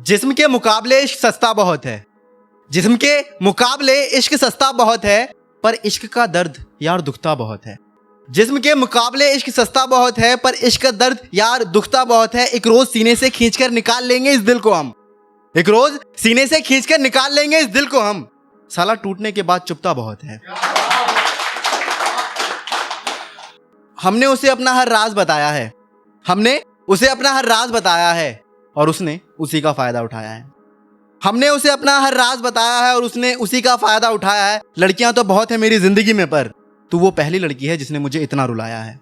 जिस्म के मुकाबले इश्क सस्ता बहुत है, जिस्म के मुकाबले इश्क सस्ता बहुत है, पर इश्क का दर्द यार दुखता बहुत है। जिस्म के मुकाबले इश्क सस्ता बहुत है, पर इश्क का दर्द यार दुखता बहुत है। एक रोज सीने से खींचकर निकाल लेंगे इस दिल को हम, एक रोज सीने से खींचकर निकाल लेंगे इस दिल को हम, साला टूटने के बाद चुभता बहुत है। हमने उसे अपना हर राज बताया है, हमने उसे अपना हर राज बताया है, और उसने उसी का फायदा उठाया है। हमने उसे अपना हर राज बताया है और उसने उसी का फायदा उठाया है। लड़कियां तो बहुत है मेरी जिंदगी में, पर तू वो पहली लड़की है जिसने मुझे इतना रुलाया है।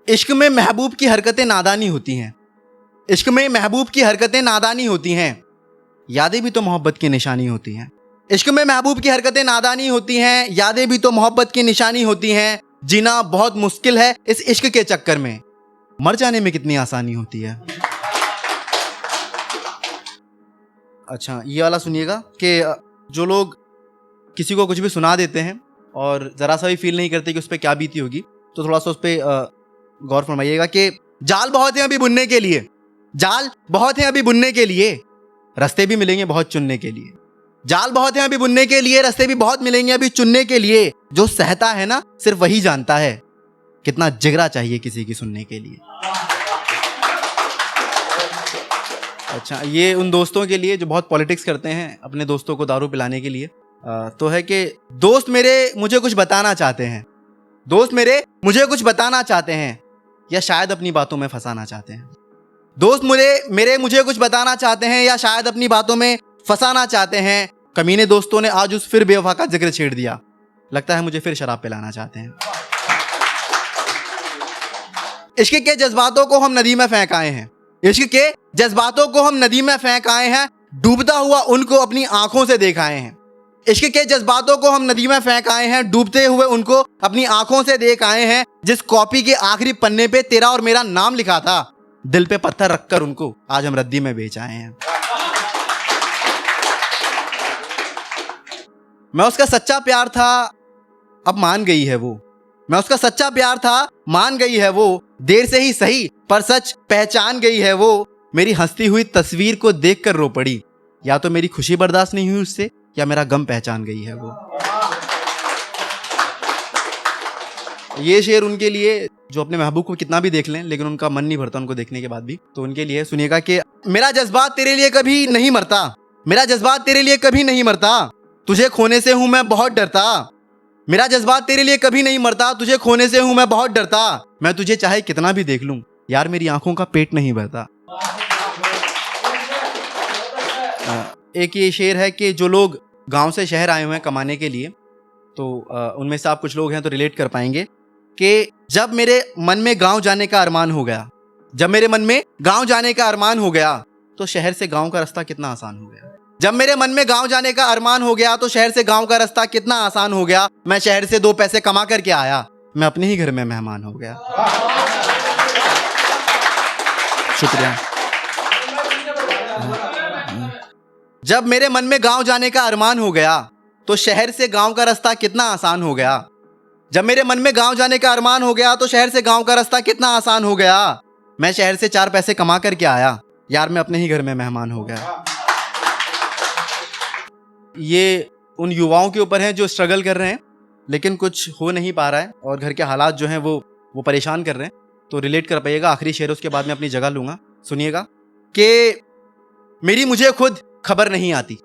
इश्क में महबूब की हरकतें नादानी होती हैं, इश्क में महबूब की हरकतें नादानी होती हैं, यादें भी तो मोहब्बत की निशानी होती हैं। इश्क में महबूब की हरकतें नादानी होती हैं, यादें भी तो मोहब्बत की निशानी होती हैं। जीना बहुत मुश्किल है इस इश्क के चक्कर में, मर जाने में कितनी आसानी होती है। अच्छा, ये वाला सुनिएगा कि जो लोग किसी को कुछ भी सुना देते हैं और ज़रा सा भी फील नहीं करते कि उस पर क्या बीती होगी, तो थोड़ा सा उस पर गौर फरमाइएगा कि जाल बहुत हैं अभी बुनने के लिए, जाल बहुत हैं अभी बुनने के लिए, रास्ते भी मिलेंगे बहुत चुनने के लिए। जाल बहुत हैं अभी बुनने के लिए, रास्ते भी बहुत मिलेंगे अभी चुनने के लिए। जो सहता है ना सिर्फ वही जानता है कितना जिगरा चाहिए किसी की सुनने के लिए। अच्छा, ये उन दोस्तों के लिए जो बहुत पॉलिटिक्स करते हैं अपने दोस्तों को दारू पिलाने के लिए, तो है कि दोस्त मेरे मुझे कुछ बताना चाहते हैं, दोस्त मेरे मुझे कुछ बताना चाहते हैं, या शायद अपनी बातों में फंसाना चाहते हैं। दोस्त मेरे मुझे कुछ बताना चाहते हैं या शायद अपनी बातों में फंसाना चाहते हैं। कमीने दोस्तों ने आज उस फिर बेवफा का जिक्र छेड़ दिया, लगता है मुझे फिर शराब पिलाना चाहते हैं। इश्क के जज्बातों को हम नदी में फेंक आए हैं, इश्क के जज्बातों को हम नदी में फेंक आए हैं, डूबता हुआ उनको अपनी आंखों से देख आए हैं। इश्क के जज्बातों को हम नदी में फेंक आए हैं, डूबते हुए उनको अपनी आंखों से देख आए हैं। जिस कॉपी के आखिरी पन्ने पे तेरा और मेरा नाम लिखा था, दिल पे पत्थर रखकर उनको आज हम रद्दी में बेच आए हैं। मैं उसका सच्चा प्यार था अब मान गई है वो, मैं उसका सच्चा प्यार था मान गई है वो, देर से ही सही पर सच पहचान गई है वो। मेरी हंसती हुई तस्वीर को देखकर रो पड़ी, या तो मेरी खुशी बर्दाश्त नहीं हुई उससे, या मेरा गम पहचान गई है वो। ये शेर उनके लिए जो अपने महबूब को कितना भी देख लें लेकिन उनका मन नहीं भरता उनको देखने के बाद भी, तो उनके लिए सुनिएगा कि मेरा जज्बात तेरे लिए कभी नहीं मरता, मेरा जज्बात तेरे लिए कभी नहीं मरता, तुझे खोने से हूं मैं बहुत डरता। मेरा जज्बात तेरे लिए कभी नहीं मरता, तुझे खोने से हूं मैं बहुत डरता। मैं तुझे चाहे कितना भी देख लूं, यार मेरी आंखों का पेट नहीं भरता। एक ये शेर है कि जो लोग गांव से शहर आए हुए हैं कमाने के लिए, तो उनमें से आप कुछ लोग हैं तो रिलेट कर पाएंगे कि जब मेरे मन में गांव जाने का अरमान हो गया, जब मेरे मन में गांव जाने का अरमान हो गया, तो शहर से गांव का रास्ता कितना आसान हो गया। जब मेरे मन में गांव जाने का अरमान हो गया तो शहर से गांव का रास्ता कितना आसान हो गया। मैं शहर से 2 पैसे कमा करके आया, मैं अपने ही घर में मेहमान हो गया। शुक्रिया। जब मेरे मन में गांव जाने का अरमान हो गया तो शहर से गांव का रास्ता कितना आसान हो गया। जब मेरे मन में गांव जाने का अरमान हो गया तो शहर से गांव का रास्ता कितना आसान हो गया। मैं शहर से 4 पैसे कमा करके आया, यार मैं अपने ही घर में मेहमान हो गया। ये उन युवाओं के ऊपर है जो स्ट्रगल कर रहे हैं लेकिन कुछ हो नहीं पा रहा है और घर के हालात जो हैं वो परेशान कर रहे हैं, तो रिलेट कर पाइएगा। आखिरी शेर उसके बाद मैं अपनी जगह लूंगा। सुनिएगा कि मेरी मुझे खुद खबर नहीं आती,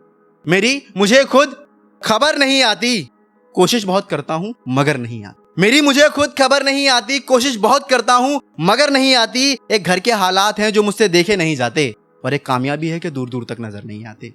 मेरी मुझे खुद खबर नहीं आती, कोशिश बहुत करता हूं मगर नहीं आती। मेरी मुझे खुद खबर नहीं आती, कोशिश बहुत करता हूं मगर नहीं आती। एक घर के हालात हैं जो मुझसे देखे नहीं जाते, और एक कामयाबी है कि दूर दूर तक नजर नहीं आती।